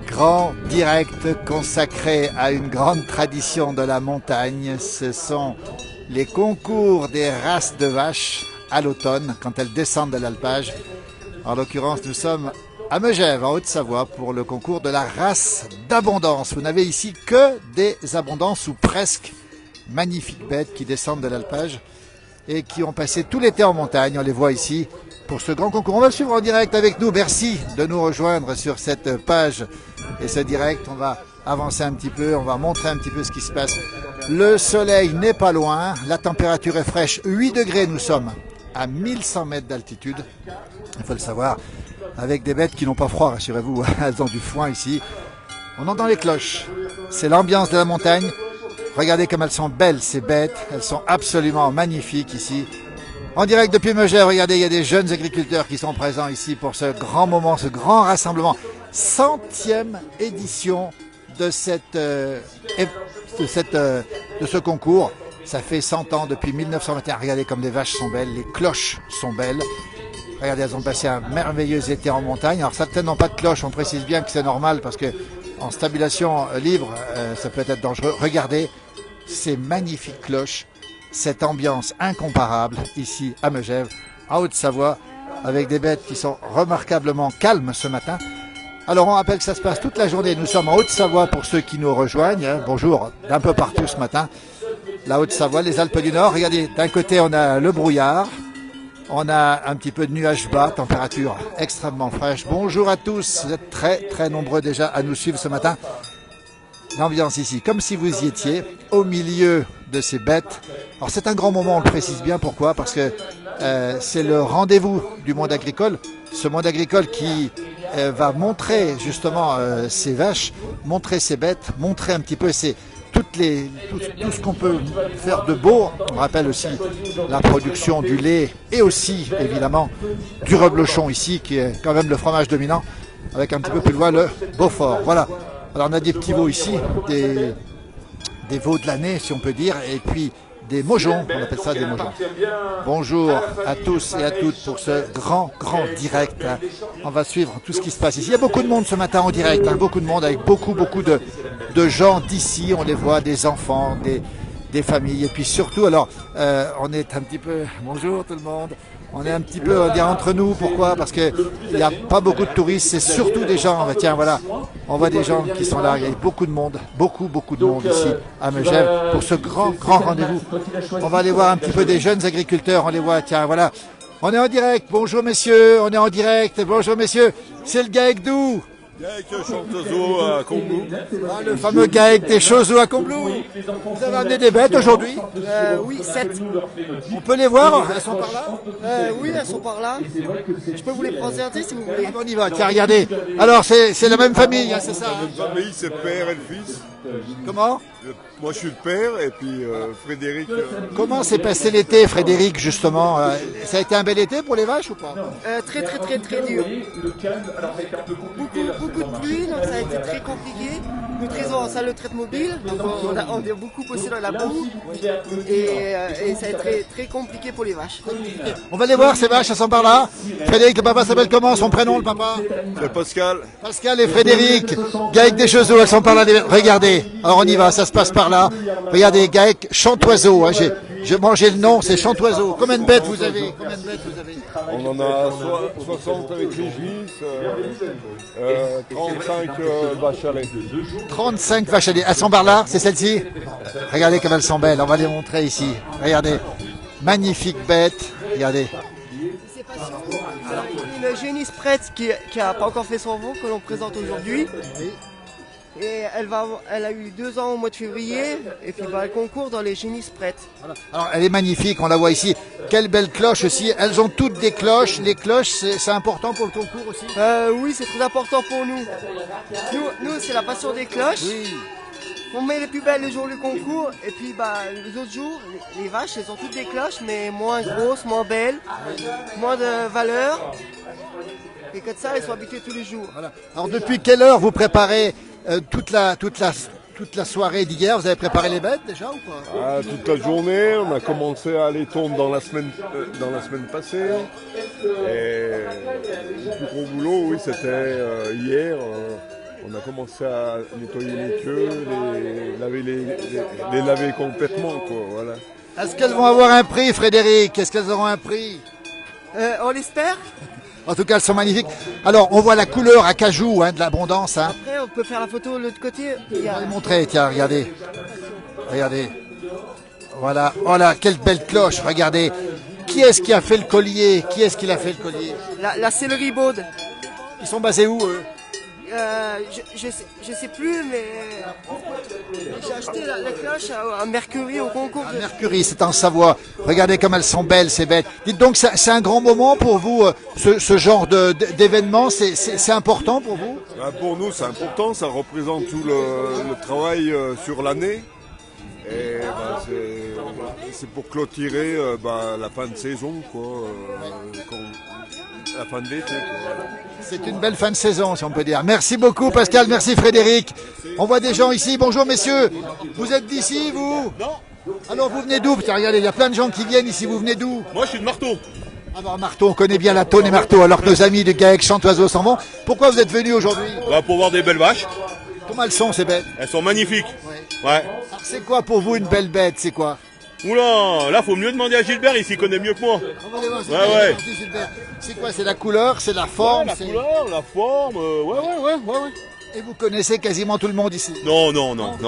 Grand direct consacré à une grande tradition de la montagne. Ce sont les concours des races de vaches à l'automne, quand elles descendent de l'alpage. En l'occurrence, nous sommes à Megève, en Haute-Savoie, pour le concours de la race d'abondance. Vous n'avez ici que des abondances, ou presque, magnifiques bêtes qui descendent de l'alpage et qui ont passé tout l'été en montagne. On les voit ici pour ce grand concours. On va le suivre en direct avec nous. Merci de nous rejoindre sur cette page et ce direct. On va avancer un petit peu, on va montrer un petit peu ce qui se passe. Le soleil n'est pas loin, la température est fraîche, 8 degrés, nous sommes à 1100 mètres d'altitude, il faut le savoir, avec des bêtes qui n'ont pas froid, rassurez-vous, elles ont du foin ici. On entend les cloches, c'est l'ambiance de la montagne. Regardez comme elles sont belles ces bêtes, elles sont absolument magnifiques ici. En direct depuis Megève, regardez, il y a des jeunes agriculteurs qui sont présents ici pour ce grand moment, ce grand rassemblement. 100e édition de ce concours. Ça fait 100 ans, depuis 1921. Regardez comme les vaches sont belles, les cloches sont belles. Regardez, elles ont passé un merveilleux été en montagne. Alors certaines n'ont pas de cloches, on précise bien que c'est normal parce que en stabulation libre, ça peut être dangereux. Regardez ces magnifiques cloches, cette ambiance incomparable ici à Megève, en Haute-Savoie, avec des bêtes qui sont remarquablement calmes ce matin. Alors on rappelle que ça se passe toute la journée. Nous sommes en Haute-Savoie pour ceux qui nous rejoignent. Bonjour d'un peu partout ce matin. La Haute-Savoie, les Alpes du Nord. Regardez, d'un côté on a le brouillard. On a un petit peu de nuages bas, température extrêmement fraîche. Bonjour à tous, vous êtes très nombreux déjà à nous suivre ce matin. L'ambiance ici, comme si vous y étiez, au milieu de ces bêtes. Alors c'est un grand moment, on le précise bien, pourquoi? Parce que c'est le rendez-vous du monde agricole. Ce monde agricole qui va montrer justement ces vaches, montrer ces bêtes, montrer un petit peu tout ce qu'on peut faire de beau. On rappelle aussi la production du lait et aussi évidemment du reblochon ici qui est quand même le fromage dominant, avec un petit peu plus loin le Beaufort. Voilà, alors on a des petits veaux ici, des veaux de l'année si on peut dire, et puis des moujons, on appelle ça des moujons. Bonjour à tous et à toutes pour ce grand direct. On va suivre tout ce qui se passe ici. Il y a beaucoup de monde ce matin en direct, beaucoup de monde avec beaucoup de gens d'ici. On les voit, des enfants, des familles. Et puis surtout, alors, on est un petit peu... Bonjour tout le monde. On est un petit peu entre nous. Pourquoi? Parce qu'il n'y a pas beaucoup de touristes. C'est surtout des gens. Tiens, voilà. On voit des gens qui sont là. Il y a beaucoup de monde. Beaucoup de monde ici à Megève pour ce grand rendez-vous. On va aller voir un petit peu des jeunes agriculteurs. On les voit. Tiens, voilà. On est en direct. Bonjour messieurs. On est en direct. Bonjour messieurs. C'est le GAEC d'où? GAEC Chantezeau à Combloux. Ah, le fameux GAEC des Chantezeau à Combloux. Vous avez amené des bêtes aujourd'hui? Oui, 7. On peut les voir? Elles sont par là? Oui, elles sont par là. Je peux vous les présenter si vous voulez. On y va, tiens, regardez. Alors, c'est la même famille, hein, c'est ça? La famille, c'est père et le fils. Comment? Moi, je suis le père et puis Frédéric. Comment s'est passé l'été, Frédéric, justement? Ça a été un bel été pour les vaches ou pas? Très dur. Beaucoup de pluie, donc ça a été très compliqué. Nous traitons en salle de traite mobile, donc on a beaucoup bossé dans la boue et ça a été très compliqué pour les vaches. On va les voir, ces vaches, elles sont par là. Frédéric, le papa s'appelle comment? Son prénom, le papa? C'est Pascal. Pascal et Frédéric, GAEC des Chantezeau, elles sont par là. Regardez, alors on y va, ça se passe par là. Regardez, GAEC Chantoiseau, hein, j'ai mangé le nom, c'est Chantoiseau. Combien de bêtes vous avez? On en a 60 avec les Suisses, 35 vaches à lait. 35 vaches à lait. Elles sont par là, c'est celle-ci? Regardez comme elles sont belles, on va les montrer ici. Regardez, magnifique bête. Regardez. Une génisse prête qui n'a pas encore fait son veau, que l'on présente aujourd'hui. Et elle a eu 2 ans au mois de février, et puis elle concourt dans les génisses prêtes. Voilà. Alors elle est magnifique, on la voit ici. Quelle belle cloche aussi, elles ont toutes des cloches. Les cloches, c'est important pour le concours aussi? Oui, c'est très important pour nous. Nous c'est la passion des cloches. Oui. On met les plus belles le jour du concours, et puis les autres jours, les vaches, elles ont toutes des cloches, mais moins grosses, moins belles, moins de valeur. Et comme ça, elles sont habituées tous les jours. Voilà. Alors depuis quelle heure vous préparez toute la soirée d'hier? Vous avez préparé les bêtes déjà ou quoi? Toute la journée, on a commencé à aller tondre dans la semaine passée. Et le plus gros boulot, oui, c'était hier. On On a commencé à nettoyer les queues, les laver complètement, quoi, voilà. Est-ce qu'elles vont avoir un prix, Frédéric? Est-ce qu'elles auront un prix? On l'espère. En tout cas, elles sont magnifiques. Alors, on voit la couleur à cajou, hein, de l'abondance. Hein. Après, on peut faire la photo de l'autre côté. Il y On a- va le montrer, tiens, regardez. Regardez. Voilà. Oh là, quelle belle cloche, regardez. Qui est-ce qui a fait le collier? Qui est-ce qui l'a fait le collier? la céleri baude. Ils sont basés où, eux? Je sais plus, mais j'ai acheté la cloche à Mercury au concours. À Mercury, c'est en Savoie. Regardez comme elles sont belles, ces bêtes. Dites donc, c'est un grand moment pour vous, ce genre d'événement, c'est important pour vous? Ben, pour nous, c'est important, ça représente tout le travail sur l'année. Et c'est pour clôturer la fin de saison, quoi, la fin de l'été. Quoi. C'est une belle fin de saison, si on peut dire. Merci beaucoup, Pascal. Merci, Frédéric. On voit des gens ici. Bonjour, messieurs. Vous êtes d'ici, vous? Non. Alors, vous venez d'où? Tiens, regardez, il y a plein de gens qui viennent ici. Vous venez d'où? Moi, je suis de Marteau. Alors, Marteau, on connaît bien la Tône et Marteau. Alors que nos amis de GAEC Chantoiseau s'en vont. Pourquoi vous êtes venus aujourd'hui? Bah, pour voir des belles vaches. Comment elles sont, ces bêtes? Elles sont magnifiques. Ouais. Ouais. Alors, c'est quoi pour vous une belle bête? C'est quoi? Oula, là, faut mieux demander à Gilbert, il s'y connaît mieux que moi. Ouais. C'est quoi? C'est la couleur? C'est la forme? La c'est- couleur, la forme, ouais. Et vous connaissez quasiment tout le monde ici? Non.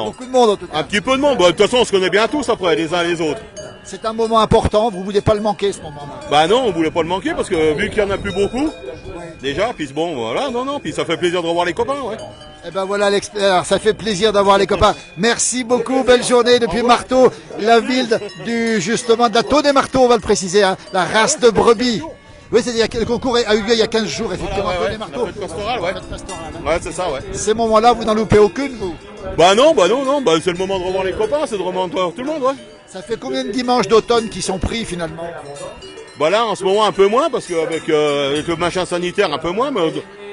Beaucoup de monde, en tout cas. Un petit peu de monde. Bah, de toute façon, on se connaît bien tous après, les uns les autres. C'est un moment important. Vous voulez pas le manquer, ce moment-là? Bah non, on voulait pas le manquer parce que vu qu'il y en a plus beaucoup, déjà, puis bon, voilà, non, puis ça fait plaisir de revoir les copains, ouais. Eh ben voilà l'expert, ça fait plaisir d'avoir les copains. Merci beaucoup, belle journée depuis Marteau, la ville justement de la Tône et Marteau, on va le préciser, hein, la race de brebis. Oui, c'est-à-dire que le concours a eu lieu il y a 15 jours, effectivement, Voilà, Tône et Marteau. la fête pastorale, ouais. La fête pastorale, hein. Ouais, c'est ça, ouais. Ces moments-là, vous n'en loupez aucune, vous? Bah non, c'est le moment de revoir les copains, c'est de revoir tout le monde, ouais. Ça fait combien de dimanches d'automne qui sont pris finalement? Bah là, en ce moment, un peu moins, parce qu'avec avec le machin sanitaire, un peu moins, mais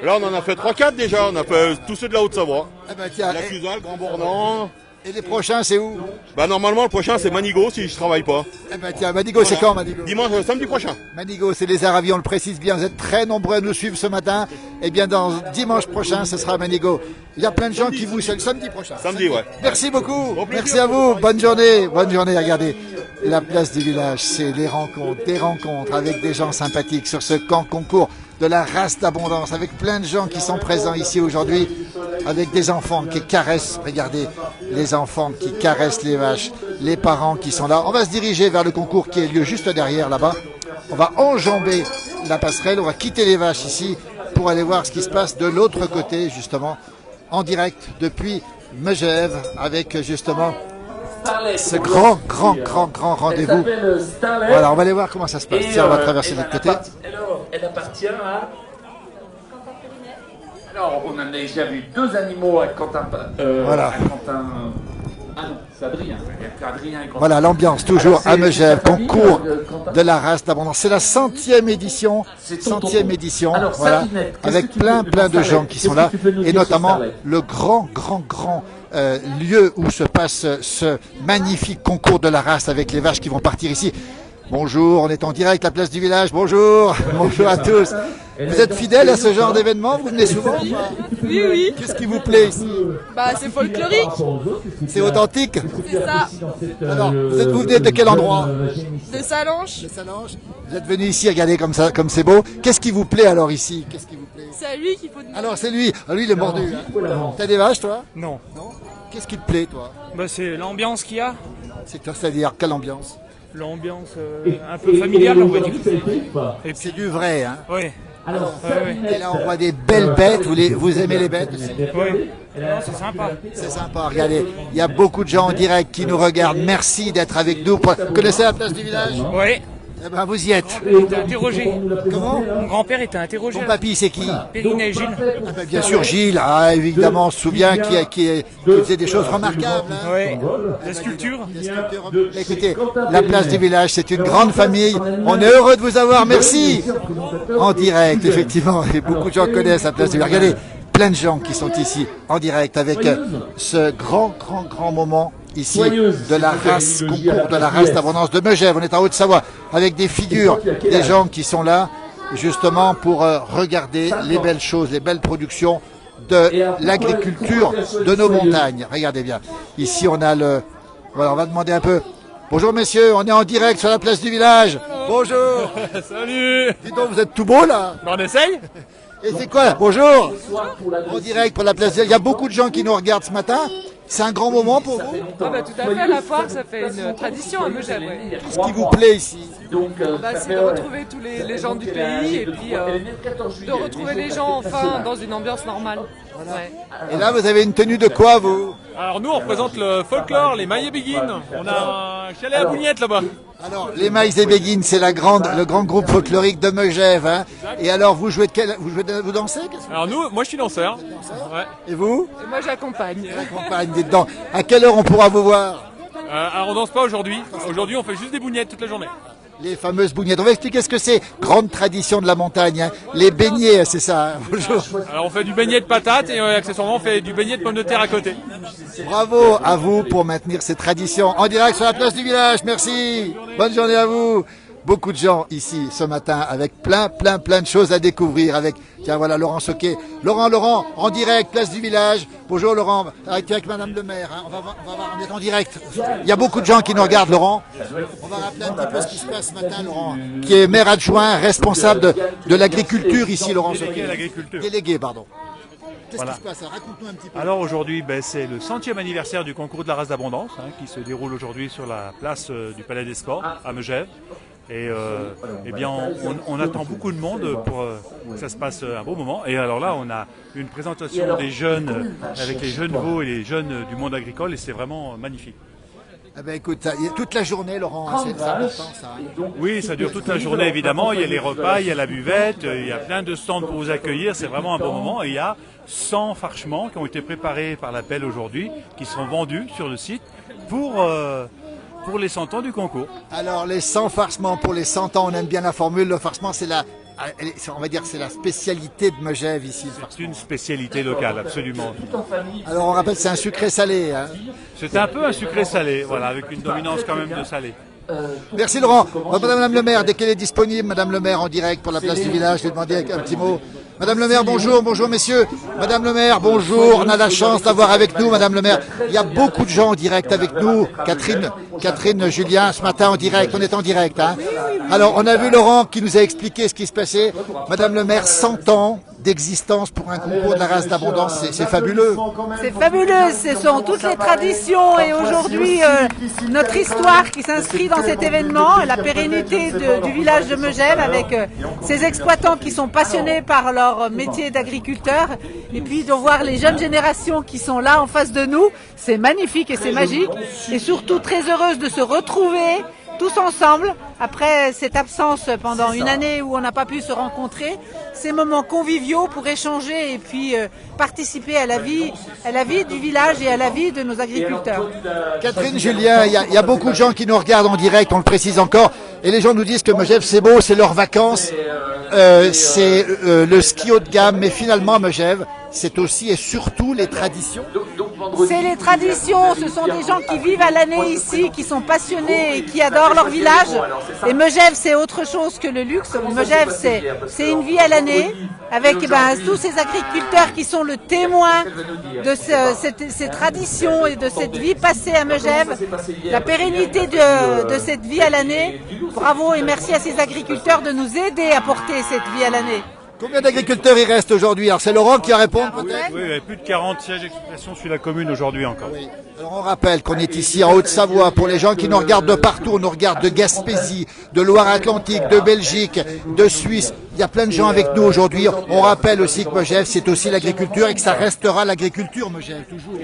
là, on en a fait 3-4 déjà, on a fait tous ceux de la Haute-Savoie. Eh ben tiens, La Cusal, Grand Bornand. et les prochains, c'est où? Bah normalement, le prochain, c'est Manigo, si je travaille pas. Eh ben tiens, Manigo, c'est quand Manigo? Dimanche, samedi prochain. Manigo, c'est les Aravis, on le précise bien. Vous êtes très nombreux à nous suivre ce matin. Eh bien, dans dimanche prochain, ce sera Manigo. Il y a plein de gens qui vous... C'est le samedi prochain. Samedi, ouais. Merci beaucoup. Au plaisir. Merci à vous. Bonne journée. Bonne journée. Regardez, la place du village, c'est des rencontres avec des gens sympathiques sur ce camp concours de la race d'abondance, avec plein de gens qui sont présents ici aujourd'hui, avec des enfants qui caressent, regardez, les enfants qui caressent les vaches, les parents qui sont là. On va se diriger vers le concours qui a lieu juste derrière là-bas. On va enjamber la passerelle, on va quitter les vaches ici pour aller voir ce qui se passe de l'autre côté, justement, en direct depuis Megève, avec justement ce grand rendez-vous. Voilà, on va aller voir comment ça se passe. Tiens, on va traverser de l'autre côté. Alors, elle appartient à... Alors, on a déjà vu 2 animaux à Quentin... Voilà. À Quentin... Ah non, c'est Adrien. Il y a qu'Adrien et Quentin. Voilà l'ambiance, toujours Alors, à Megève, c'est ta famille, concours Quentin de la race d'abondance. C'est la 100e édition, C'est ton 100e tonton. édition, Alors, voilà, Sabinette, qu'est-ce avec que tu peux nous plein de dire, gens qui Qu'est-ce sont que là, tu peux nous et dire notamment sur Starlet le grand lieu où se passe ce magnifique concours de la race avec les vaches qui vont partir ici. Bonjour, on est en direct, la place du village, bonjour, bonjour à tous. Vous êtes fidèles à ce genre d'événement? Vous venez souvent? Oui. Qu'est-ce qui vous plaît ici? Bah, c'est folklorique, C'est authentique? c'est ça. Alors, vous venez de quel endroit? De Salanches, Les Salanges. Vous êtes venu ici, regardez comme ça, comme c'est beau. Qu'est-ce qui vous plaît alors ici? Qu'est-ce qui vous plaît? c'est à lui qu'il faut demander. Alors c'est lui. Ah, lui il est mordu. Hein. T'as des vaches toi? Non, Qu'est-ce qui te plaît toi? bah, c'est l'ambiance qu'il y a, C'est-à-dire quelle ambiance? l'ambiance un peu familiale, on va dire. Et C'est du vrai. Hein. Oui, Et là on voit des belles bêtes. Vous aimez les bêtes aussi? oui. Non, c'est sympa. C'est sympa. Regardez, il y a beaucoup de gens en direct qui nous regardent. Merci d'être avec nous. Vous connaissez la place du village? Oui, Eh ben vous y êtes. il était interrogé. Comment? Mon grand-père était interrogé. Ton papy c'est qui? Périnet et Gilles. Ah ben, bien sûr Gilles. Ah évidemment on se souvient qui faisait des choses remarquables. Hein. Oui, la sculpture. Écoutez, la place du village, c'est une grande famille. On est heureux de vous avoir. Merci. En direct, effectivement. Et beaucoup de gens connaissent la place du village. Regardez, plein de gens qui sont ici en direct avec ce grand moment ici de la race, concours de la race d'abondance de Megève. On est en Haute-Savoie avec des figures, des gens qui sont là justement pour regarder les belles choses, les belles productions de l'agriculture de nos montagnes. Regardez bien. Ici, on a le... Voilà, on va demander un peu. Bonjour messieurs, on est en direct sur la place du village. Bonjour. Salut. Dis donc, vous êtes tout beau là. On essaye. Et c'est quoi? Bonjour. En direct pour la place du village. Il y a beaucoup de gens qui nous regardent ce matin. C'est un grand moment pour vous? Ah bah tout à fait, la foire ça fait une tradition à Megève. Ouais. Ce qui vous plaît ici? Bah, c'est de retrouver tous les gens du pays et puis de retrouver les gens enfin dans une ambiance normale. Ouais. Et là, vous avez une tenue de quoi, vous? Alors nous on représente le folklore, les Mailles et Béguines. On a un chalet à Bougnette là-bas. Alors, les Mailles et Béguines, c'est le grand groupe folklorique de Megève. Hein. Et alors, vous jouez vous dansez? Alors nous, moi je suis danseur. Ouais. Et vous? Et moi j'accompagne. Campagne, dites donc. À quelle heure on pourra vous voir? Alors on danse pas aujourd'hui. Aujourd'hui on fait juste des bougnettes toute la journée. Les fameuses bougnettes. On va expliquer ce que c'est. Grande tradition de la montagne. Hein. Les beignets, c'est ça. Hein. Bonjour. Alors on fait du beignet de patates et accessoirement on fait du beignet de pommes de terre à côté. Bravo à vous pour maintenir ces traditions. En direct sur la place du village. Merci. Bonne journée à vous. Beaucoup de gens ici ce matin avec plein de choses à découvrir. Avec, tiens voilà, Laurent Soquet. Laurent, en direct, place du village. Bonjour Laurent, avec Madame le maire. Hein. On va voir, on est en direct. Il y a beaucoup de gens qui nous regardent, Laurent. On va rappeler un petit peu ce qui se passe ce matin, Laurent, qui est maire adjoint, responsable de l'agriculture ici, Laurent Soquet. Délégué à l'agriculture. Délégué, pardon. Qu'est-ce Voilà. qui se passe? Raconte-nous un petit peu. Alors aujourd'hui, c'est le 100e anniversaire du concours de la race d'abondance qui se déroule aujourd'hui sur la place du Palais des Sports à Megève. Et eh bien, on attend beaucoup de monde pour que ça se passe un beau moment. Et alors là, on a une présentation des jeunes avec les jeunes veaux et les jeunes du monde agricole et c'est vraiment magnifique. Eh ben, écoute, toute la journée, Laurent, hein, c'est important ça. Hein. Oui, ça dure toute la journée évidemment. Il y a les repas, il y a la buvette, il y a plein de stands pour vous accueillir. C'est vraiment un bon moment. Et il y a 100 farchements qui ont été préparés par l'appel aujourd'hui, qui seront vendus sur le site pour les 100 ans du concours. Alors, les 100 farcements pour les 100 ans, on aime bien la formule. Le farcement, on va dire, c'est la spécialité de Megève ici. C'est une spécialité locale, absolument. Alors, on rappelle, c'est un sucré salé. Hein. C'est un peu un sucré salé, voilà, avec une dominance quand même de salé. Merci Laurent. Madame le maire, dès qu'elle est disponible, Madame le maire en direct pour la place du village, je vais demander un petit mot. Madame le maire, bonjour messieurs. Madame le maire, bonjour. On a la chance d'avoir avec nous, Madame le maire. Il y a beaucoup de gens en direct avec nous. Catherine, Julien, ce matin en direct. On est en direct. Hein. Alors, on a vu Laurent qui nous a expliqué ce qui se passait. Madame le maire, 100 ans d'existence pour un concours de la race d'abondance, c'est fabuleux. C'est fabuleux, ce sont toutes les traditions et aujourd'hui notre histoire qui s'inscrit dans cet événement, la pérennité du village de Megève avec ces exploitants qui sont passionnés par leur métier d'agriculteur et puis de voir les jeunes générations qui sont là en face de nous, c'est magnifique et c'est magique et surtout très heureuse de se retrouver tous ensemble, après cette absence pendant une année où on n'a pas pu se rencontrer, ces moments conviviaux pour échanger et puis participer à la vie du village et à la vie de nos agriculteurs. Catherine, Julien, il y a beaucoup de gens qui nous regardent en direct, on le précise encore, et les gens nous disent que Megève c'est beau, c'est leurs vacances, c'est le ski haut de gamme, mais finalement Megève, c'est aussi et surtout les traditions. C'est les traditions, ce sont des gens qui vivent à l'année ici, qui sont passionnés et qui adorent leur village. Et Megève, c'est autre chose que le luxe. Megève, c'est une vie à l'année, avec tous ces agriculteurs qui sont le témoin de ces traditions et de cette vie passée à Megève. La pérennité de cette vie à l'année. Bravo et merci à ces agriculteurs de nous aider à porter cette vie à l'année. Combien d'agriculteurs il reste aujourd'hui? Alors c'est Laurent qui va répondre peut-être. Oui, il y a plus de 40 sièges d'exploitation sur la commune aujourd'hui encore. Oui. Alors on rappelle qu'on est ici en Haute-Savoie pour les gens qui nous regardent de partout. On nous regarde de Gaspésie, de Loire-Atlantique, de Belgique, de Suisse. Il y a plein de gens avec nous aujourd'hui. On rappelle aussi que Megève c'est aussi l'agriculture et que ça restera l'agriculture Megève toujours.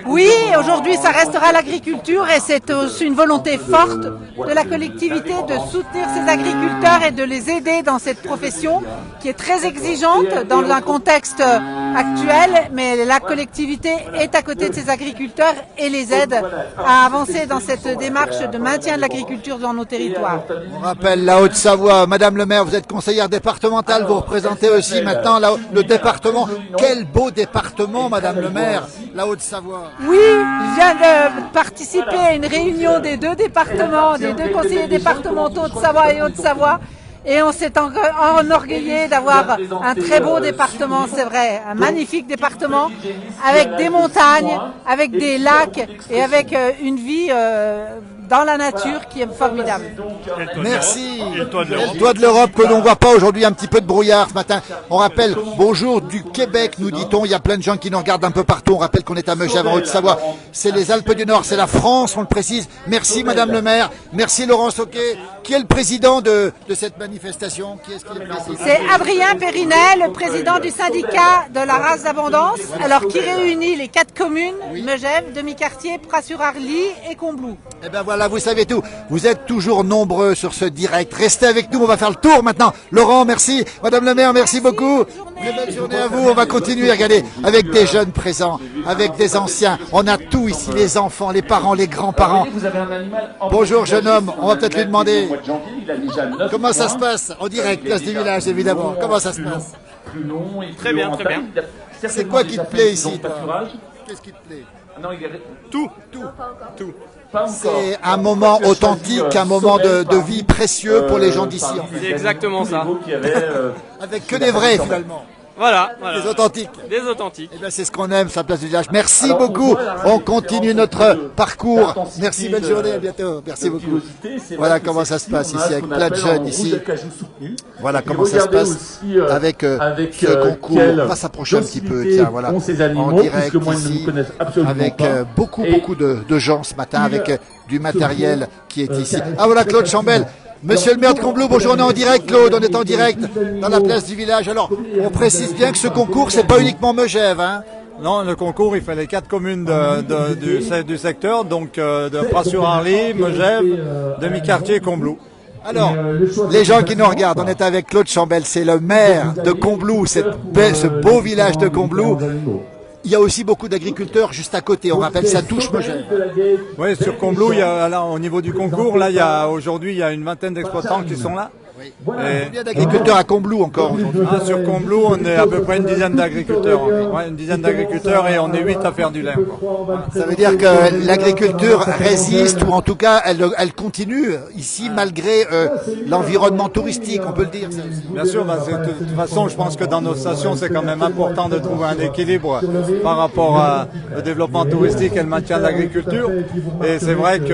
Oui, aujourd'hui ça restera l'agriculture et c'est aussi une volonté forte de la collectivité de soutenir ces agriculteurs et de les aider dans cette profession qui est très exigeante dans un contexte actuel, mais la collectivité est à côté de ces agriculteurs et les aide à avancer dans cette démarche de maintien de l'agriculture dans nos territoires. On rappelle la Haute-Savoie. Madame le maire, vous êtes conseillère départementale, vous représentez aussi maintenant le département. Quel beau département, Madame le maire, la Haute-Savoie. Oui, je viens de participer à une réunion des deux départements, des deux conseillers départementaux de Savoie et Haute-Savoie. Et on s'est enorgueilli d'avoir un très beau département, c'est vrai, un magnifique département, avec des montagnes, avec des lacs et avec une vie dans la nature qui est formidable. Merci. Et le toit de l'Europe que l'on ne voit pas aujourd'hui, un petit peu de brouillard ce matin. On rappelle, bonjour du Québec, nous dit-on. Il y a plein de gens qui nous regardent un peu partout. On rappelle qu'on est à Megève, en Haute-Savoie. C'est les Alpes du Nord, c'est la France, on le précise. Merci Madame le maire, merci Laurent Soquet. Qui est le président de cette manifestation? Qui est-ce qui est précis? C'est Adrien Périnet, le président du syndicat de la race d'abondance, alors qui réunit les 4 communes, Megève, Demi-Quartier, Pras-sur-Arly et Combloux. Eh bien voilà, vous savez tout. Vous êtes toujours nombreux sur ce direct. Restez avec nous, on va faire le tour maintenant. Laurent, merci. Madame le maire, merci beaucoup. Une belle journée à vous. On va continuer, regardez, avec des jeunes présents, avec des anciens. On a tout ici, les enfants, les parents, les grands-parents. Bonjour jeune homme, on va peut-être lui demander comment ça se passe en direct, place du village évidemment. Comment ça se passe? Très bien, très bien. C'est quoi qui te plaît ici, toi? Qu'est-ce qui te plaît? Tout. C'est un moment authentique, un moment de vie précieux pour les gens d'ici. C'est exactement ça. Avec que des vrais finalement. Voilà. Des authentiques. Des authentiques. Eh bien, c'est ce qu'on aime, sa place du village. Merci beaucoup. On continue notre parcours. Merci, belle journée, à bientôt. Merci beaucoup. Voilà comment ça se passe ici, avec plein de jeunes ici. Voilà comment ça se passe avec ce concours. On va s'approcher un petit peu, tiens, voilà, en direct ici, avec beaucoup de gens ce matin, avec du matériel qui est ici. Ah voilà, Claude Chambel. Monsieur le maire de Combloux, bonjour, on est en direct, Claude, on est en direct dans la place du village. Alors, on précise bien que ce concours, c'est pas uniquement Megève, hein? Non, le concours, il fait les 4 communes du secteur, donc de Pras-sur-Arly, Megève, Demi-Quartier et Combloux. Alors, les gens qui nous regardent, on est avec Claude Chambel, c'est le maire de Combloux, ce beau village de Combloux. Il y a aussi beaucoup d'agriculteurs juste à côté. On rappelle, ça touche Megève. Oui, sur Combloux, là, au niveau du concours, là, aujourd'hui, il y a une vingtaine d'exploitants qui sont là. Oui. Combien d'agriculteurs à Combloux encore aujourd'hui? Sur Combloux, on est à peu près une dizaine d'agriculteurs. Ouais, une dizaine d'agriculteurs et on est 8 à faire du lait. Ça veut dire que l'agriculture résiste, ou en tout cas, elle continue ici malgré l'environnement touristique, on peut le dire. Ça aussi. Bien sûr, de toute façon, je pense que dans nos stations, c'est quand même important de trouver un équilibre par rapport au développement touristique et le maintien de l'agriculture. Et c'est vrai que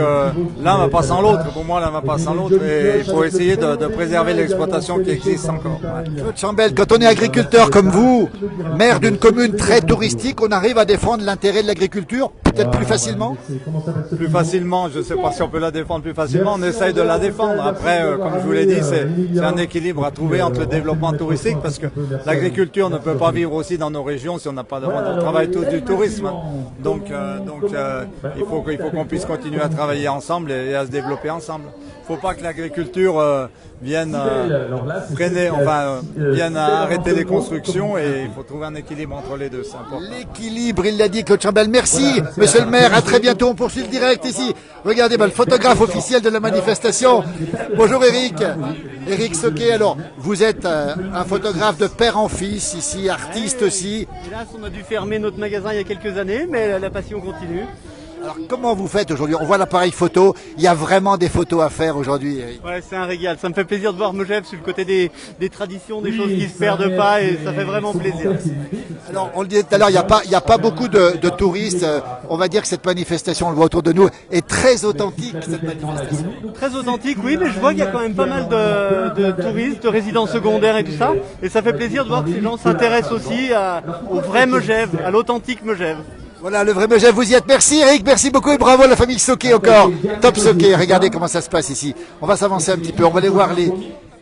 l'un ne va pas sans l'autre. Pour moi, l'un ne va pas sans l'autre. Et il faut essayer de préserver l'exploitation qui existe encore. Claude Chambel, quand on est agriculteur comme vous, maire d'une commune très touristique, on arrive à défendre l'intérêt de l'agriculture peut-être plus facilement? Plus facilement, je ne sais pas si on peut la défendre plus facilement, on essaye de la défendre. Après, comme je vous l'ai dit, c'est un équilibre à trouver entre le développement touristique parce que l'agriculture ne peut pas vivre aussi dans nos régions si on n'a pas de on travaille tous du tourisme. Donc il faut qu'on puisse continuer à travailler ensemble et à se développer ensemble. Il ne faut pas que l'agriculture vienne freiner, vienne arrêter les constructions et il faut trouver un équilibre entre les deux. L'équilibre, il l'a dit, Claude Chambel. Merci, monsieur le maire. À très bientôt. On poursuit le direct ici. Regardez, le photographe officiel de la manifestation. Bonjour Eric. Eric Soquet. Alors, vous êtes un photographe de père en fils ici, artiste aussi. Hélas, on a dû fermer notre magasin il y a quelques années, mais la passion continue. Alors comment vous faites aujourd'hui? On voit l'appareil photo, il y a vraiment des photos à faire aujourd'hui. Ouais, c'est un régal, ça me fait plaisir de voir Megève sur le côté des traditions, des choses qui se perdent pas et ça fait vraiment plaisir. Alors on le disait tout à l'heure, il n'y a pas beaucoup de touristes, on va dire que cette manifestation, on le voit autour de nous, est très authentique cette manifestation. Très authentique, oui, mais je vois qu'il y a quand même pas mal de touristes, de résidents secondaires et tout ça, et ça fait plaisir de voir que ces gens s'intéressent aussi au vrai Megève, à l'authentique Megève. Voilà, le vrai Megève, vous y êt. Merci Eric, merci beaucoup et bravo à la famille Soquet encore. Top Soquet, regardez comment ça se passe ici. On va s'avancer un petit peu, on va aller voir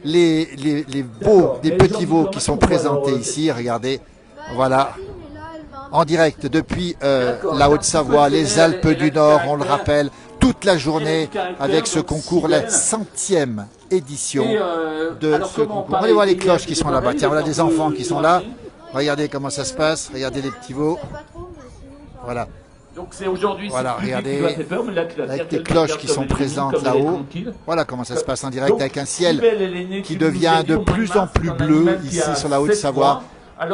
les veaux, des petits veaux qui sont présentés ici, regardez. Voilà, en direct depuis la Haute-Savoie, les Alpes du Nord, on le rappelle, toute la journée avec ce concours, la 100e édition de ce concours. On va aller voir les cloches qui sont là-bas. Tiens, voilà des enfants qui sont là. Regardez comment ça se passe, regardez les petits veaux. Voilà. Donc c'est aujourd'hui, voilà, regardez, avec les cloches qui sont présentes là-haut. Voilà comment ça se passe en direct, avec un ciel qui devient de plus en plus bleu ici sur la Haute-Savoie.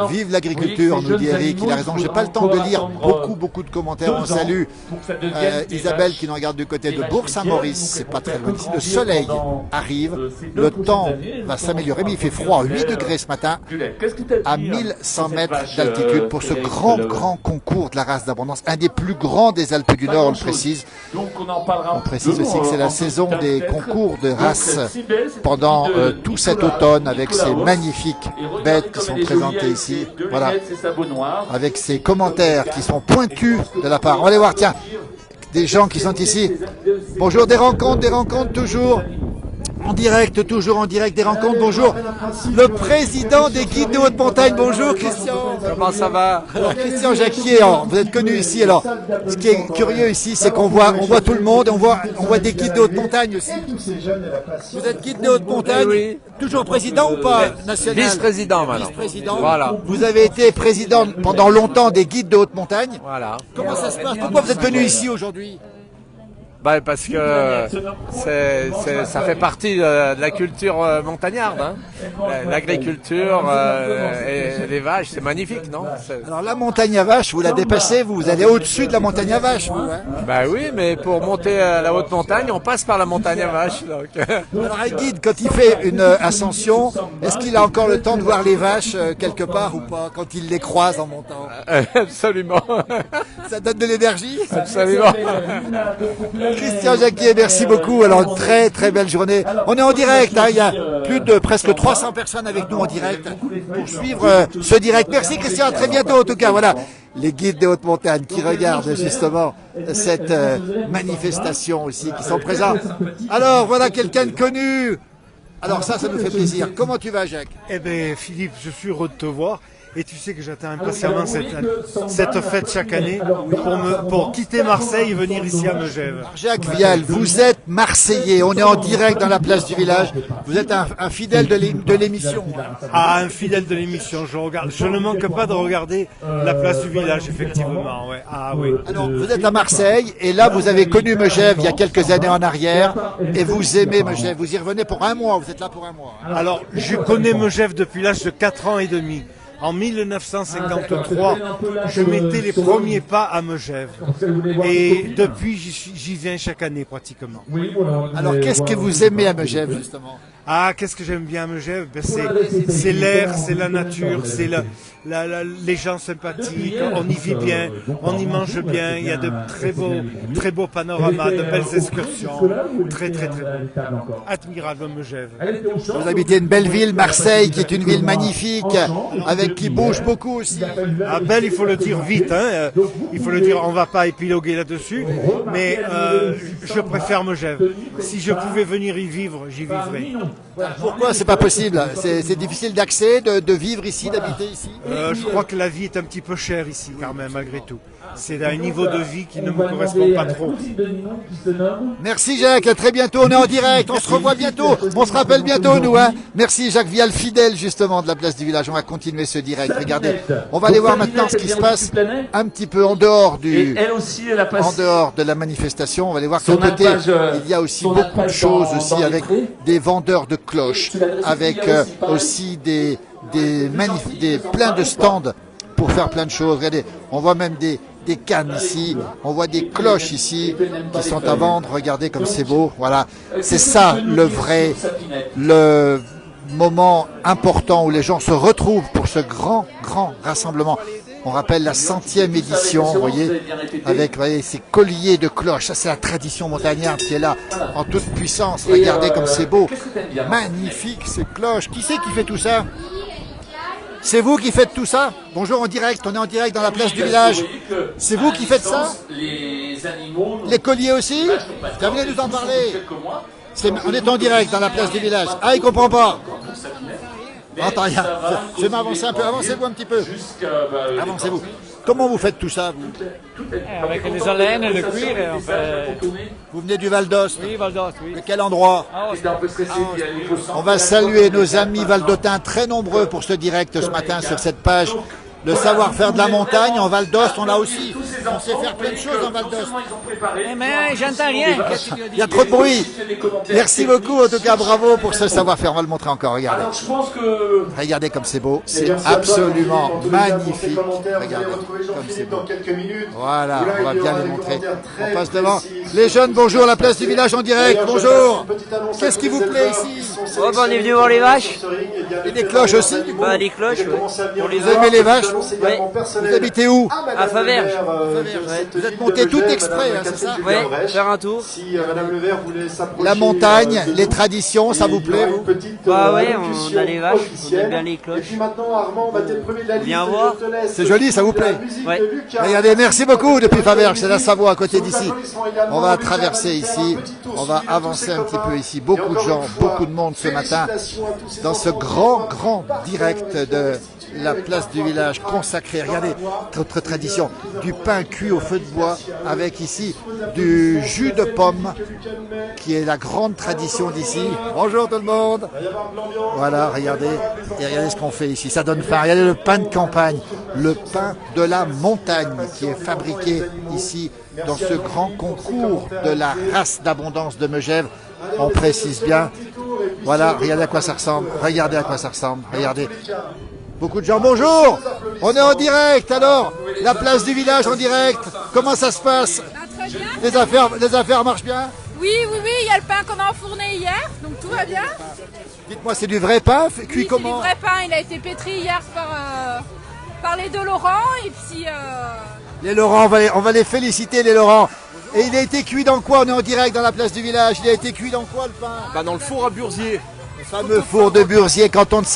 Vive l'agriculture, nous dit Eric, il a raison. J'ai pas le temps de lire beaucoup de commentaires. On salue Isabelle qui nous regarde du côté de Bourg-Saint-Maurice, c'est pas très loin d'ici. Le soleil arrive, le temps va s'améliorer, mais il fait froid, 8 degrés ce matin, à 1100 mètres d'altitude pour ce grand concours de la race d'abondance, un des plus grands des Alpes du Nord, on le précise. On précise aussi que c'est la saison des concours de race pendant tout cet automne avec ces magnifiques bêtes qui sont présentées ici, voilà, avec ces commentaires qui sont pointus de la part. On va aller voir, tiens, des gens qui sont ici. Bonjour, des rencontres toujours. Toujours en direct des rencontres. Bonjour, le président des guides de haute montagne. Bonjour Christian. Comment ça va? Alors Christian Jacquier, vous êtes connu ici. Alors, ce qui est curieux ici, c'est qu'on voit tout le monde, on voit des guides de haute montagne aussi. Vous êtes guide de haute montagne, oui. Toujours président ou pas national? Vice-président maintenant. Vice-président. Voilà. Vous avez été président pendant longtemps des guides de haute montagne. Voilà. Comment ça se passe? Pourquoi vous êtes venu ici aujourd'hui? Ben parce que ça fait partie de la culture montagnarde, hein. L'agriculture et les vaches, c'est magnifique, non? Alors la montagne à vaches, vous la dépassez, vous allez au-dessus de la montagne à vaches, vous, hein? Ben oui, mais pour monter à la haute montagne, on passe par la montagne à vaches. Donc. Alors un guide, quand il fait une ascension, est-ce qu'il a encore le temps de voir les vaches quelque part ou pas, quand il les croise en montant? Absolument. Ça donne de l'énergie? Absolument. Christian Jacquier, merci beaucoup. Alors, très belle journée. On est en direct, hein. Il y a plus de presque 300 personnes avec nous en direct pour suivre ce direct. Merci Christian, à très bientôt en tout cas. Voilà, les guides de haute montagne qui regardent justement cette manifestation aussi, qui sont présents. Alors, voilà quelqu'un de connu. Alors ça nous fait plaisir. Comment tu vas, Jacques? Eh bien, Philippe, je suis heureux de te voir. Et tu sais que j'attends impatiemment cette fête chaque année pour quitter Marseille et venir ici à Megève. Jacques Vial, vous êtes Marseillais, on est en direct dans la place du village. Vous êtes un fidèle de l'émission. Ah, un fidèle de l'émission, je ne manque pas de regarder la place du village, effectivement. Ouais. Ah oui. Alors, vous êtes à Marseille et là, vous avez connu Megève il y a quelques années en arrière et vous aimez Megève. Vous y revenez pour un mois, vous êtes là pour un mois. Hein. Alors, je connais Megève depuis l'âge de 4 ans et demi. En 1953, je mettais les premiers pas à Megève. Et depuis, j'y viens chaque année pratiquement. Alors, qu'est-ce que vous aimez à Megève, justement? Ah, qu'est-ce que j'aime bien à Megève? Ben, c'est l'air, c'est la nature, c'est les gens sympathiques, on y vit bien, on y mange bien, il y a de très beaux panoramas, de belles excursions, très beau. Admirable Megève. Vous habitez une belle ville, Marseille, qui est une ville magnifique, avec qui bouge beaucoup aussi. Ah, belle, il faut le dire vite, hein. Il faut le dire, on va pas épiloguer là-dessus, mais je préfère Megève. Si je pouvais venir y vivre, j'y vivrais. Pourquoi c'est pas possible? C'est difficile d'accès, de vivre ici, d'habiter ici? Je crois que la vie est un petit peu chère ici quand même, malgré tout. C'est un niveau de vie qui ne me correspond pas trop. Merci Jacques, à très bientôt, on est en direct, on se revoit bientôt, on se rappelle bientôt nous, hein. Merci Jacques Vial, fidèle justement de la place du village. On va continuer ce direct, regardez, on va aller voir maintenant ce qui se passe un petit peu en dehors de la manifestation. On va aller voir que de côté, il y a aussi beaucoup de choses aussi avec des vendeurs de cloches, avec aussi plein de stands pour faire plein de choses. Regardez, on voit même des cannes ici, on voit des cloches ici qui sont à vendre. Regardez comme c'est beau. Voilà, c'est ça le moment important où les gens se retrouvent pour ce grand rassemblement. On rappelle la 100e édition, vous voyez, avec ces colliers de cloches. Ça, c'est la tradition montagnarde qui est là, en toute puissance. Regardez comme c'est beau. Magnifique, ces cloches. Qui c'est qui fait tout ça? C'est vous qui faites tout ça? Bonjour, en direct, on est en direct dans la place du village. C'est vous qui faites ça? Les colliers aussi? Venez nous en parler. On est en direct dans la place du village. Ah, il comprend pas. Attends, je vais m'avancer un peu. Avancez-vous un petit peu. Avancez-vous. Comment vous faites tout ça, vous? Avec les haleines et le cuir, on fait... Vous venez du Val d'Ost? Oui, Val d'Ost, oui. De quel endroit? On va saluer nos amis valdotins très nombreux pour ce direct ce matin sur cette page. Le savoir-faire de la montagne, en Val d'Ost, on l'a aussi. On sait faire plein de choses en Val d'Ost. Mais j'entends rien. Il y a trop de bruit. Merci beaucoup, en tout cas, bravo pour ce savoir-faire. On va le montrer encore, regardez. Regardez comme c'est beau, c'est absolument magnifique. Regardez comme c'est beau. Voilà, on va bien les montrer. On passe devant. Les jeunes, bonjour, la place du village en direct, bonjour. Qu'est-ce qui vous plaît ici? Oh, bah, on est venu voir les vaches. Et des cloches aussi, du coup. Bah, des cloches, ouais. Vous aimez les vaches? Ouais. Vous habitez où? À Faverges. Vous êtes monté tout exprès, hein, c'est ça? Ouais, faire un tour. La montagne, les traditions, ça vous plaît, vous? Bah ouais, on a les vaches, on aime bien les cloches. Viens voir. C'est joli, ça vous plaît? Ouais. Regardez, merci beaucoup depuis Faverges, c'est la Savoie à côté d'ici. On va traverser ici, on va avancer un petit peu ici. Beaucoup de gens, beaucoup de monde ce matin dans ce grand direct de la place du village consacrée. Regardez, notre tradition, du pain cuit au feu de bois avec ici du jus de pomme qui est la grande tradition d'ici. Bonjour tout le monde. Voilà, regardez, et regardez ce qu'on fait ici. Ça donne faim. Regardez le pain de campagne, le pain de la montagne qui est fabriqué ici dans ce grand concours de la race d'abondance de Megève. On précise bien. Voilà, regardez à quoi ça ressemble. Regardez à quoi ça ressemble. Regardez. Beaucoup de gens, bonjour. On est en direct alors. La place du village en direct. Comment ça se passe? Très bien. Les affaires marchent bien? Oui, il y a le pain qu'on a enfourné hier, donc tout va bien. Dites-moi, c'est du vrai pain cuit Oui, comment? C'est du vrai pain, il a été pétri hier par les deux Laurent et puis... Les Laurent, on va les féliciter les Laurent. Et il a été cuit dans quoi? On est en direct dans la place du village. Il a été cuit dans quoi le pain? Bah dans le four à Burzier. Le fameux four de Burzier, coteau de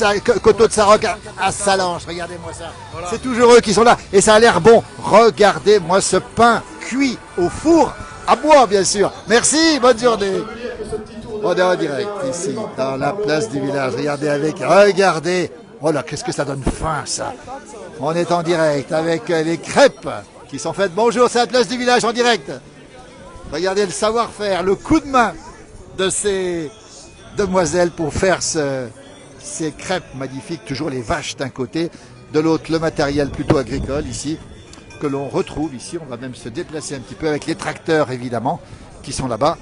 Saroc à Salange. Regardez-moi ça. Voilà. C'est toujours eux qui sont là. Et ça a l'air bon. Regardez-moi ce pain cuit au four à bois, bien sûr. Merci, bonne journée. On est en direct ici, dans la place du village. Regardez. Oh là, qu'est-ce que ça donne faim, ça. On est en direct avec les crêpes qui sont faites. Bonjour, c'est la place du village en direct. Regardez le savoir-faire, le coup de main de ces demoiselles pour faire ces crêpes magnifiques. Toujours les vaches d'un côté, de l'autre le matériel plutôt agricole ici, que l'on retrouve ici. On va même se déplacer un petit peu avec les tracteurs évidemment qui sont là-bas.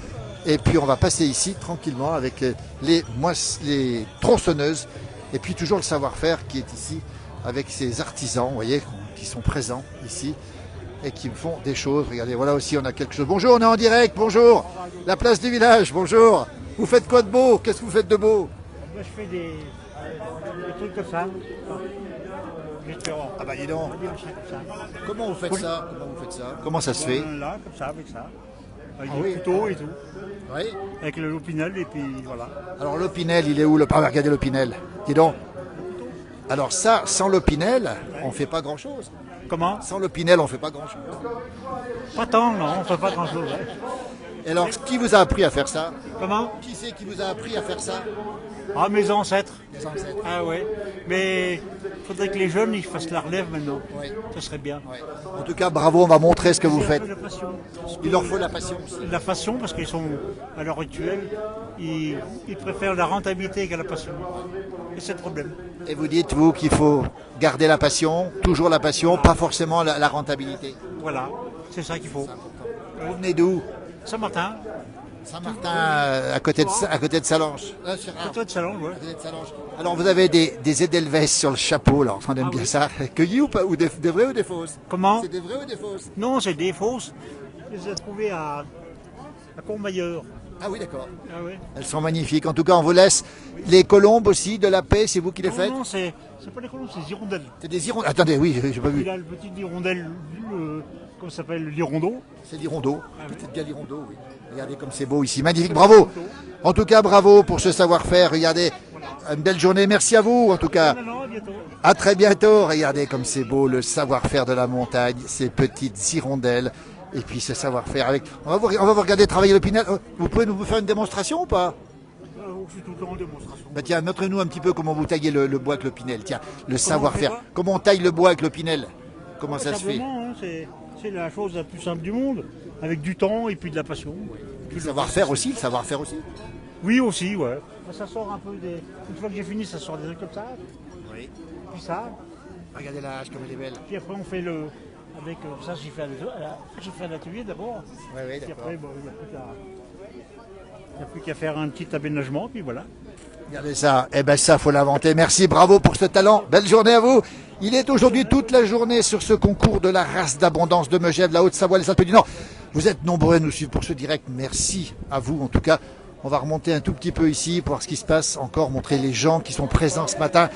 Et puis on va passer ici tranquillement avec les tronçonneuses. Et puis toujours le savoir-faire qui est ici avec ces artisans, vous voyez, qui sont présents ici et qui font des choses. Regardez, voilà aussi on a quelque chose. Bonjour, on est en direct, bonjour. La place du village, bonjour. Vous faites quoi de beau? Qu'est-ce que vous faites de beau? Moi je fais des trucs comme ça. Ah bah dis donc. Comment vous faites ça? Comment ça se fait? Là, comme ça, avec ça. Avec des couteaux et tout. Oui. Avec le l'opinel et puis voilà. Alors l'opinel, il est où? Regardez l'opinel. Dis donc. Alors ça, sans l'opinel, on ne fait pas grand-chose. Comment? Sans l'opinel, on ne fait pas grand-chose. Pas tant, non, on ne fait pas grand-chose. Ouais. Et alors, qui vous a appris à faire ça? Comment? Qui c'est qui vous a appris à faire ça? Ah, mes ancêtres. Les ancêtres. Ah ouais. Mais il faudrait que les jeunes ils fassent la relève maintenant. Oui. Ça serait bien. Oui. En tout cas, bravo, on va montrer ce que vous faites. Il leur faut la passion aussi. La passion, parce qu'ils sont, à l'heure actuelle, ils préfèrent la rentabilité qu'à la passion. Et c'est le problème. Et vous dites, vous, qu'il faut garder la passion, toujours la passion, pas forcément la rentabilité. Voilà, c'est ça qu'il faut. Vous venez d'où? Saint-Martin. Saint-Martin, à côté de Salange. À côté de Salange, oui. Alors, vous avez des Edelweiss sur le chapeau, là. On aime bien ça. Cueillis ou pas? Ou des vraies ou des fausses? Comment? C'est des vraies ou des fausses? Non, c'est des fausses. Je les ai trouvées à Courmayeur. Ah oui, d'accord. Ah oui. Elles sont magnifiques. En tout cas, on vous laisse. Les colombes aussi, de la paix, c'est vous qui les faites? Non, c'est pas des colombes, c'est des hirondelles. C'est des hirondelles. Attendez, oui, j'ai pas vu. Il a le petit hirondelle, comment ça s'appelle, l'hirondo. C'est l'hirondo. Peut-être bien l'hirondo, oui. Regardez comme c'est beau ici. Magnifique, bravo. En tout cas, bravo pour ce savoir-faire. Regardez, une belle journée. Merci à vous, en tout cas. À bientôt. À très bientôt. Regardez comme c'est beau le savoir-faire de la montagne, ces petites hirondelles. Et puis ce savoir-faire avec. On va vous regarder travailler l'opinel. Vous pouvez nous faire une démonstration ou pas? Je suis tout le temps en démonstration. Bah tiens, montrez-nous un petit peu comment vous taillez le bois avec l'opinel. Tiens, le savoir-faire. Comment on taille le bois avec l'opinel? Comment ça se fait? Hein, c'est la chose la plus simple du monde, avec du temps et puis de la passion. Le savoir-faire aussi, le savoir-faire aussi. Oui aussi, ouais. Ça sort un peu des. Une fois que j'ai fini, ça sort des trucs comme ça. Oui. Puis ça. Regardez la hache comme elle est belle. Puis après on fait Avec ça, j'ai fait un atelier d'abord. Oui, oui, Puis d'accord. après, bon, il n'y a plus qu'à faire un petit aménagement, puis voilà. Regardez ça, eh ben ça faut l'inventer. Merci, bravo pour ce talent. Belle journée à vous. Il est aujourd'hui toute la journée sur ce concours de la race d'abondance de Megève, la Haute-Savoie, les Alpes du Nord. Vous êtes nombreux à nous suivre pour ce direct. Merci à vous. En tout cas, on va remonter un tout petit peu ici pour voir ce qui se passe encore, montrer les gens qui sont présents ce matin.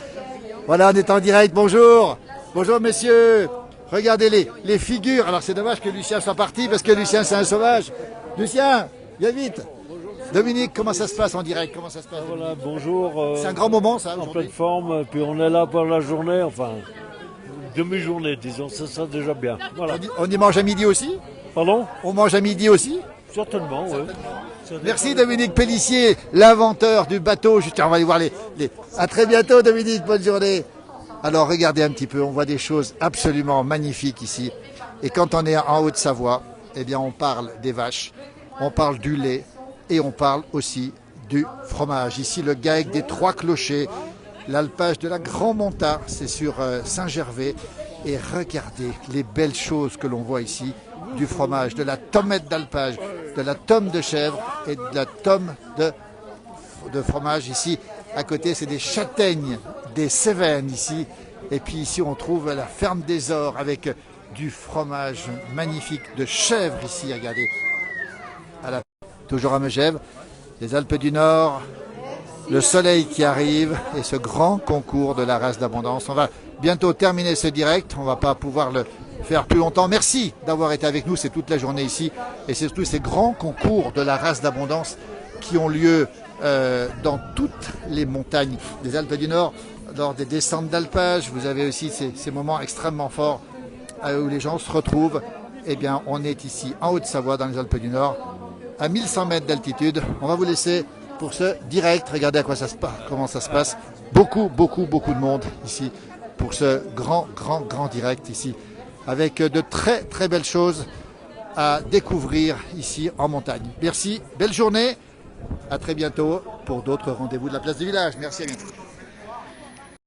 Voilà, on est en direct. Bonjour. Bonjour messieurs. Regardez les figures. Alors c'est dommage que Lucien soit parti parce que Lucien c'est un sauvage. Lucien, viens vite. Dominique, comment ça se passe en direct? Comment ça se passe? Voilà, bonjour. C'est un grand moment ça En aujourd'hui. pleine forme, puis on est là pour la journée, enfin, demi-journée disons, c'est ça déjà bien. Voilà. On y mange à midi aussi? Pardon? On mange à midi aussi? Certainement, oui. Merci Dominique Pellissier, l'inventeur du bateau. Juste, on va aller voir les... À très bientôt Dominique, bonne journée. Alors regardez un petit peu, on voit des choses absolument magnifiques ici. Et quand on est en Haute-Savoie, eh bien on parle des vaches, on parle du lait et on parle aussi du fromage. Ici le GAEC des Trois Clochers, l'alpage de la Grand-Monta, c'est sur Saint-Gervais. Et regardez les belles choses que l'on voit ici, du fromage, de la tomette d'alpage, de la tome de chèvre et de la tome de fromage. Ici, à côté, c'est des châtaignes, des Cévennes ici. Et puis ici, on trouve la ferme des Ors avec du fromage magnifique de chèvre ici, regardez. Toujours à Megève, les Alpes du Nord, le soleil qui arrive et ce grand concours de la race d'abondance. On va bientôt terminer ce direct, on ne va pas pouvoir le faire plus longtemps. Merci d'avoir été avec nous, c'est toute la journée ici. Et c'est surtout ces grands concours de la race d'abondance qui ont lieu dans toutes les montagnes des Alpes du Nord, lors des descentes d'alpage. Vous avez aussi ces moments extrêmement forts où les gens se retrouvent. Eh bien, on est ici en Haute-Savoie, dans les Alpes du Nord, à 1100 mètres d'altitude. On va vous laisser pour ce direct. Regardez à quoi ça se passe, comment ça se passe. Beaucoup de monde ici pour ce grand direct ici, avec de très belles choses à découvrir ici en montagne. Merci, belle journée, à très bientôt pour d'autres rendez-vous de la place du village. Merci, à bientôt.